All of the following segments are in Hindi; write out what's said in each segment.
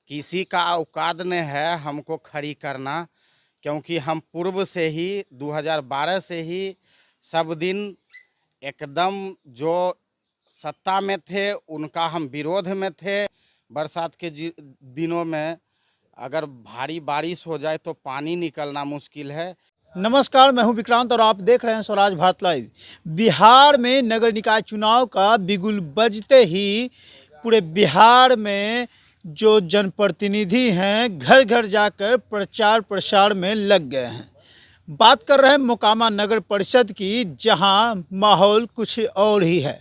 किसी का औकात नहीं है हमको खड़ी करना, क्योंकि हम पूर्व से ही 2012 से ही सब दिन एकदम जो सत्ता में थे उनका हम विरोध में थे। बरसात के दिनों में अगर भारी बारिश हो जाए तो पानी निकलना मुश्किल है। नमस्कार, मैं हूं विक्रांत और आप देख रहे हैं स्वराज भारत लाइव। बिहार में नगर निकाय चुनाव का बिगुल बजते ही पूरे बिहार में जो जनप्रतिनिधि हैं घर घर जाकर प्रचार प्रसार में लग गए हैं। बात कर रहे हैं मोकामा नगर परिषद की, जहां माहौल कुछ और ही है।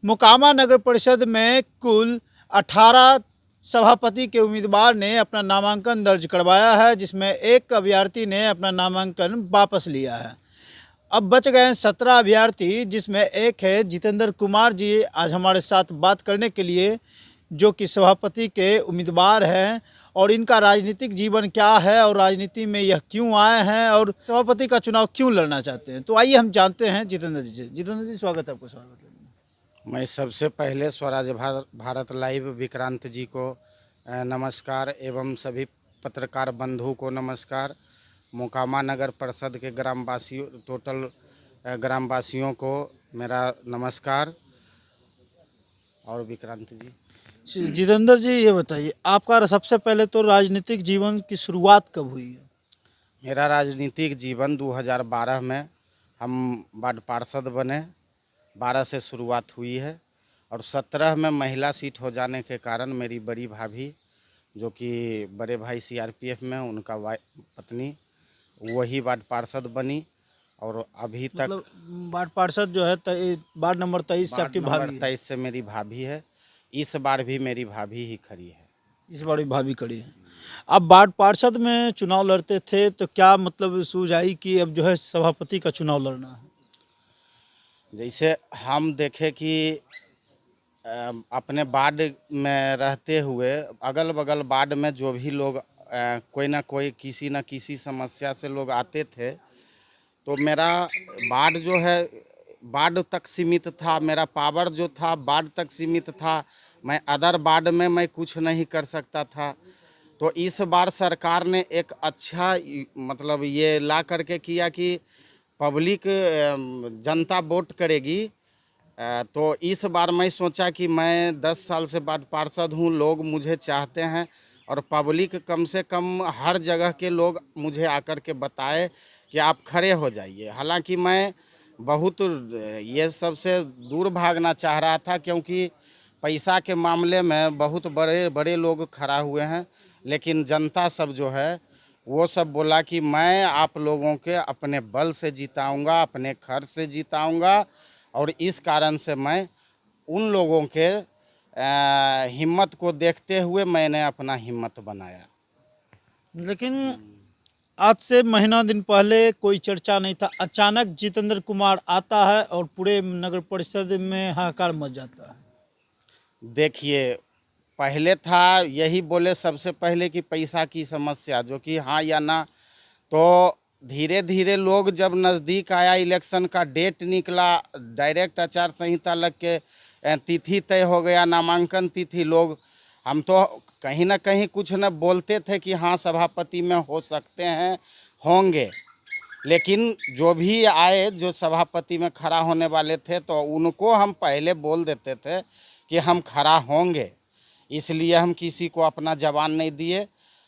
मोकामा नगर परिषद में कुल 18 सभापति के उम्मीदवार ने अपना नामांकन दर्ज करवाया है, जिसमें एक अभ्यर्थी ने अपना नामांकन वापस लिया है। अब बच गए 17 अभ्यर्थी, जिसमें एक है जितेंद्र कुमार जी आज हमारे साथ बात करने के लिए, जो कि सभापति के उम्मीदवार हैं और इनका राजनीतिक जीवन क्या है और राजनीति में यह क्यों आए हैं और सभापति का चुनाव क्यों लड़ना चाहते हैं। तो आइए हम जानते हैं जितेंद्र जी से। जितेंद्र जी, स्वागत है आपको स्वागत है। मैं सबसे पहले स्वराज भारत लाइव विक्रांत जी को नमस्कार एवं सभी पत्रकार बंधु को नमस्कार। मोकामा नगर परिषद के ग्रामवासियों टोटल ग्रामवासियों को मेरा नमस्कार। और विक्रांत जी, जितेंद्र जी, ये बताइए आपका सबसे पहले तो राजनीतिक जीवन की शुरुआत कब हुई है? मेरा राजनीतिक जीवन 2012 में हम वार्ड पार्षद बने, 12 से शुरुआत हुई है और 17 में महिला सीट हो जाने के कारण मेरी बड़ी भाभी, जो कि बड़े भाई सीआरपीएफ में उनका पत्नी, वही वार्ड पार्षद बनी और अभी तक मतलब वार्ड पार्षद जो है वार्ड नंबर 23 से आपकी भाभी है? 23 से मेरी भाभी है। इस बार भी मेरी भाभी ही खड़ी है। इस बार भी भाभी खड़ी है। अब वार्ड पार्षद में चुनाव लड़ते थे तो क्या मतलब सूझ आई कि अब जो है सभापति का चुनाव लड़ना है? जैसे हम देखे कि अपने वार्ड में रहते हुए अगल बगल वार्ड में जो भी लोग कोई ना कोई किसी न किसी समस्या से लोग आते थे, तो मेरा वार्ड जो है वार्ड तक सीमित था, मेरा पावर जो था वार्ड तक सीमित था। मैं अदर वार्ड में मैं कुछ नहीं कर सकता था। तो इस बार सरकार ने एक अच्छा मतलब ये ला करके किया कि पब्लिक जनता वोट करेगी। तो इस बार मैं सोचा कि मैं 10 साल से वार्ड पार्षद हूँ, लोग मुझे चाहते हैं और पब्लिक कम से कम हर जगह के लोग मुझे आकर के बताए कि आप खड़े हो जाइए। हालांकि मैं बहुत ये सबसे दूर भागना चाह रहा था, क्योंकि पैसा के मामले में बहुत बड़े बड़े लोग खड़ा हुए हैं, लेकिन जनता सब जो है वो सब बोला कि मैं आप लोगों के अपने बल से जिताऊंगा, अपने खर्च से जिताऊंगा। और इस कारण से मैं उन लोगों के हिम्मत को देखते हुए मैंने अपना हिम्मत बनाया। लेकिन आज से महीना दिन पहले कोई चर्चा नहीं था, अचानक जितेंद्र कुमार आता है और पूरे नगर परिषद में हाहाकार मच जाता है। देखिए, पहले था यही बोले सबसे पहले कि पैसा की समस्या, जो कि हाँ या ना। तो धीरे धीरे लोग जब नज़दीक आया, इलेक्शन का डेट निकला, डायरेक्ट आचार संहिता लग के तिथि तय हो गया, नामांकन तिथि, लोग हम तो कहीं ना कहीं कुछ न बोलते थे कि हाँ सभापति में हो सकते हैं, होंगे। लेकिन जो भी आए, जो सभापति में खड़ा होने वाले थे, तो उनको हम पहले बोल देते थे कि हम खड़ा होंगे। इसलिए हम किसी को अपना जवान नहीं दिए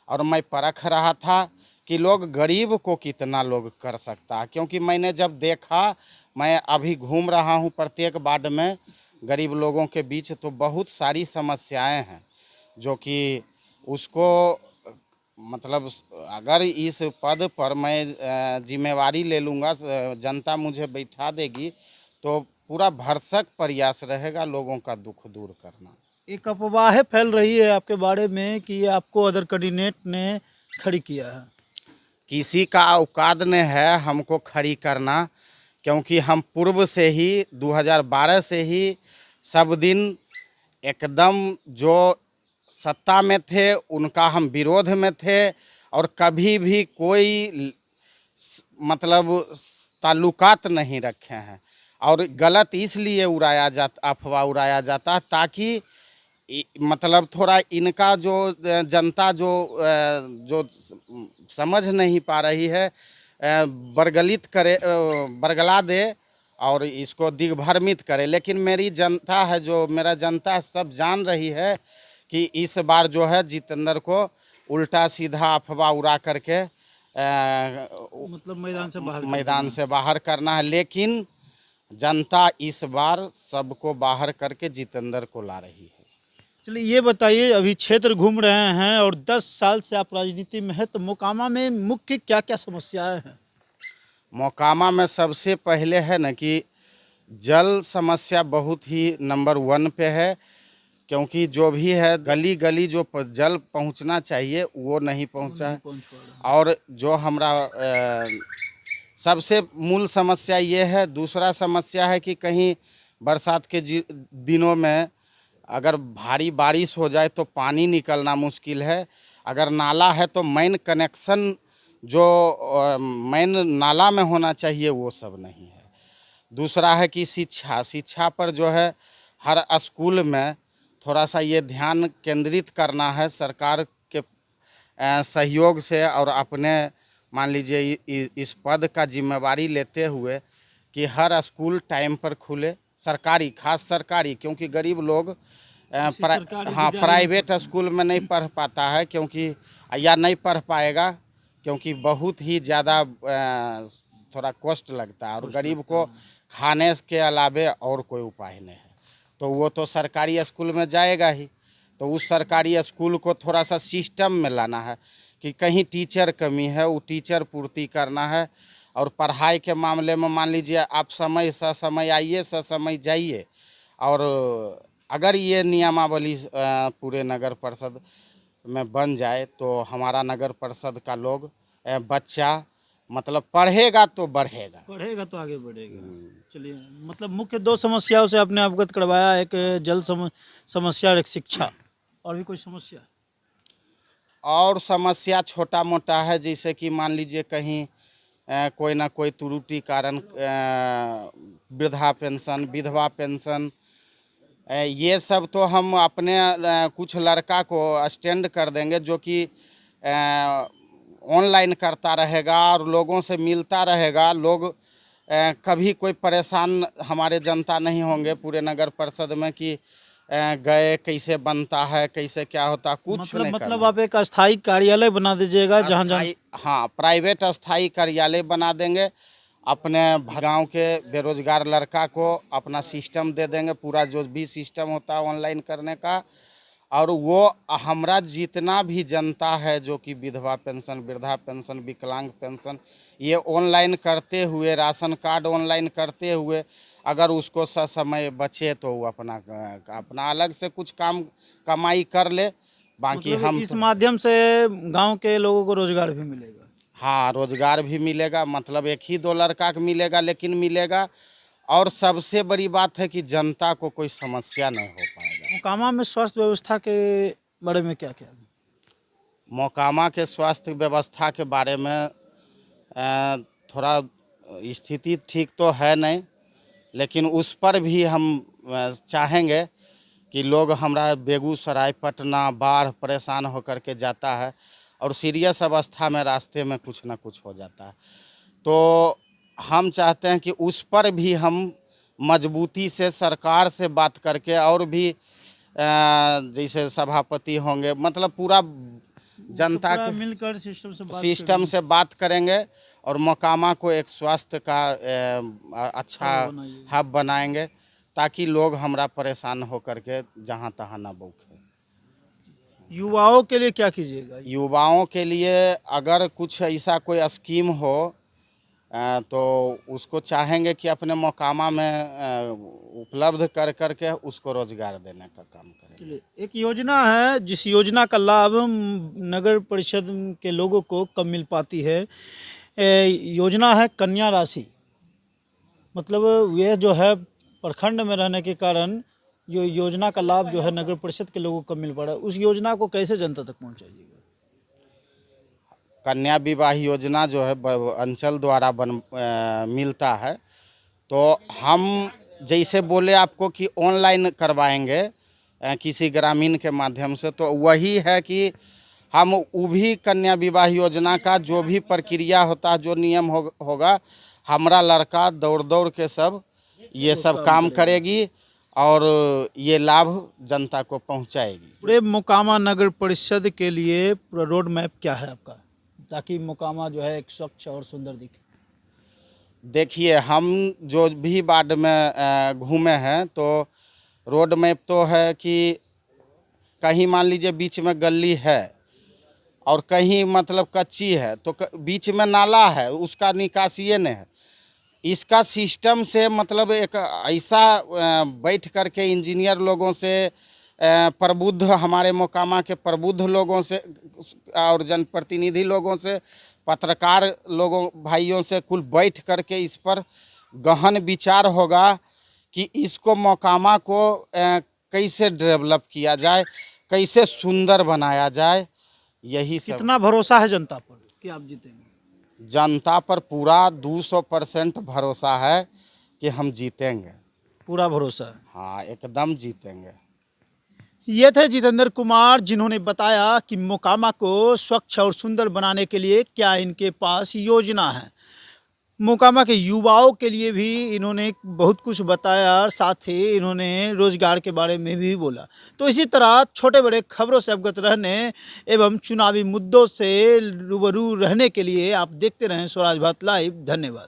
और मैं परख रहा था कि लोग गरीब को कितना लोग कर सकता है। क्योंकि मैंने जब देखा, मैं अभी घूम रहा हूँ प्रत्येक वार्ड में गरीब लोगों के बीच, तो बहुत सारी समस्याएं हैं जो कि उसको मतलब अगर इस पद पर मैं जिम्मेवारी ले लूँगा, जनता मुझे बैठा देगी, तो पूरा भरसक प्रयास रहेगा लोगों का दुख दूर करना। एक अफवाह फैल रही है आपके बारे में कि आपको अदर कैंडिडेट ने खड़ी किया है। किसी का औकात नहीं है हमको खड़ी करना, क्योंकि हम पूर्व से ही 2012 से ही सब दिन एकदम जो सत्ता में थे उनका हम विरोध में थे और कभी भी कोई मतलब ताल्लुकात नहीं रखे हैं। और गलत इसलिए उड़ाया जाता, अफवाह उड़ाया जाता ताकि मतलब थोड़ा इनका जो जनता जो समझ नहीं पा रही है, बरगलित करे, बरगला दे और इसको दिग्भ्रमित करे। लेकिन मेरी जनता है, जो मेरा जनता सब जान रही है कि इस बार जो है जितेंद्र को उल्टा सीधा अफवाह उड़ा करके मतलब मैदान से बाहर करना है। लेकिन जनता इस बार सबको बाहर करके जितेंद्र को ला रही है। चलिए ये बताइए, अभी क्षेत्र घूम रहे हैं और 10 साल से आप राजनीति में हैं, तो मोकामा में मुख्य क्या क्या समस्याएं हैं? मोकामा में सबसे पहले है ना कि जल समस्या बहुत ही नंबर 1 पे है, क्योंकि जो भी है गली गली जो जल पहुंचना चाहिए वो नहीं पहुंचा है। और जो हमारा सबसे मूल समस्या ये है। दूसरा समस्या है कि कहीं बरसात के दिनों में अगर भारी बारिश हो जाए तो पानी निकलना मुश्किल है। अगर नाला है तो मेन कनेक्शन जो मेन नाला में होना चाहिए वो सब नहीं है। दूसरा है कि शिक्षा पर जो है हर स्कूल में थोड़ा सा ये ध्यान केंद्रित करना है सरकार के सहयोग से, और अपने मान लीजिए इस पद का जिम्मेवारी लेते हुए कि हर स्कूल टाइम पर खुले, सरकारी, खास सरकारी, क्योंकि गरीब लोग प्राइवेट स्कूल में नहीं पढ़ पाता है, क्योंकि या नहीं पढ़ पाएगा क्योंकि बहुत ही ज़्यादा थोड़ा कॉस्ट लगता है और गरीब को खाने के अलावे और कोई उपाय नहीं है। तो वो तो सरकारी स्कूल में जाएगा ही। तो उस सरकारी स्कूल को थोड़ा सा सिस्टम में लाना है कि कहीं टीचर कमी है, वो टीचर पूर्ति करना है। और पढ़ाई के मामले में मान लीजिए आप समय समय आइए, समय जाइए। और अगर ये नियमावली पूरे नगर परिषद में बन जाए तो हमारा नगर परिषद का लोग बच्चा मतलब पढ़ेगा तो बढ़ेगा, तो आगे बढ़ेगा। चलिए, मतलब मुख्य 2 समस्याओं से आपने अवगत करवाया, एक जल समस्या और एक शिक्षा। और भी कोई समस्या? और समस्या छोटा मोटा है, जैसे कि मान लीजिए कहीं कोई ना कोई त्रुटि कारण वृद्धा पेंशन, विधवा पेंशन, ये सब तो हम अपने कुछ लड़का को स्टैंड कर देंगे जो कि ऑनलाइन करता रहेगा और लोगों से मिलता रहेगा। लोग कभी कोई परेशान हमारे जनता नहीं होंगे पूरे नगर परिषद में कि गए कैसे बनता है, कैसे क्या होता, कुछ नहीं मतलब आप एक अस्थायी कार्यालय बना दीजिएगा जहाँ हाँ, प्राइवेट अस्थायी कार्यालय बना देंगे। अपने गांव के बेरोजगार लड़का को अपना सिस्टम दे देंगे, पूरा जो भी सिस्टम होता है ऑनलाइन करने का। और वो हमारा जितना भी जनता है जो कि विधवा पेंशन, वृद्धा पेंशन, विकलांग पेंशन, ये ऑनलाइन करते हुए, राशन कार्ड ऑनलाइन करते हुए अगर उसको समय बचे तो वो अपना अलग से कुछ काम कमाई कर ले। बाकी मतलब हम इस माध्यम से गांव के लोगों को रोजगार भी मिलेगा। हाँ, रोजगार भी मिलेगा। मतलब एक ही 2 लड़का का मिलेगा, लेकिन मिलेगा। और सबसे बड़ी बात है कि जनता को कोई समस्या नहीं हो पाएगा। मोकामा में स्वास्थ्य व्यवस्था के बारे में क्या क्या? मोकामा के स्वास्थ्य व्यवस्था के बारे में थोड़ा स्थिति ठीक तो है नहीं, लेकिन उस पर भी हम चाहेंगे कि लोग हमारा बेगूसराय, पटना बाढ़ परेशान होकर के जाता है और सीरियस अवस्था में रास्ते में कुछ ना कुछ हो जाता है। तो हम चाहते हैं कि उस पर भी हम मजबूती से सरकार से बात करके, और भी जैसे सभापति होंगे, मतलब पूरा जनता के मिलकर सिस्टम से बात करेंगे और मोकामा को एक स्वास्थ्य का अच्छा हब बनाएंगे, ताकि लोग हमरा परेशान होकर के जहाँ तहाँ ना बौखे। युवाओं के लिए क्या कीजिएगा? युवाओं के लिए अगर कुछ ऐसा कोई स्कीम हो तो उसको चाहेंगे कि अपने मोकामा में उपलब्ध कर करके उसको रोजगार देने का काम करें। एक योजना है जिस योजना का लाभ नगर परिषद के लोगों को कम मिल पाती है, योजना है कन्या राशि। मतलब यह जो है प्रखंड में रहने के कारण जो योजना का लाभ जो है नगर परिषद के लोगों को कम मिल पा रहा है, उस योजना को कैसे जनता तक पहुंचाइएगा? कन्या विवाह योजना जो है अंचल द्वारा मिलता है। तो हम जैसे बोले आपको कि ऑनलाइन करवाएंगे, किसी ग्रामीण के माध्यम से, तो वही है कि हम वो भी कन्या विवाह योजना का जो भी प्रक्रिया होता है, जो नियम होगा, हमारा लड़का दौड़ दौड़ के सब ये सब काम करेगी और ये लाभ जनता को पहुंचाएगी। पूरे मोकामा नगर परिषद के लिए पूरा रोड मैप क्या है आपका, ताकि मोकामा जो है एक स्वच्छ और सुंदर दिखे? देखिए, हम जो भी वार्ड में घूमे हैं तो रोड मैप तो है कि कहीं मान लीजिए बीच में गली है और कहीं मतलब कच्ची है, तो बीच में नाला है, उसका निकासी नहीं है। इसका सिस्टम से मतलब एक ऐसा बैठ कर के इंजीनियर लोगों से, प्रबुद्ध हमारे मोकामा के प्रबुद्ध लोगों से और जनप्रतिनिधि लोगों से, पत्रकार लोगों भाइयों से कुल बैठ कर के इस पर गहन विचार होगा कि इसको मोकामा को कैसे डेवलप किया जाए, कैसे सुंदर बनाया जाए। यही सब। कितना भरोसा है जनता पर कि आप जीतेंगे? जनता पर पूरा 200% भरोसा है कि हम जीतेंगे। पूरा भरोसा है। हाँ, एकदम जीतेंगे। ये थे जितेंद्र कुमार, जिन्होंने बताया कि मोकामा को स्वच्छ और सुंदर बनाने के लिए क्या इनके पास योजना है। मोकामा के युवाओं के लिए भी इन्होंने बहुत कुछ बताया, साथ ही इन्होंने रोजगार के बारे में भी बोला। तो इसी तरह छोटे बड़े खबरों से अवगत रहने एवं चुनावी मुद्दों से रूबरू रहने के लिए आप देखते रहें स्वराज भारत लाइव। धन्यवाद।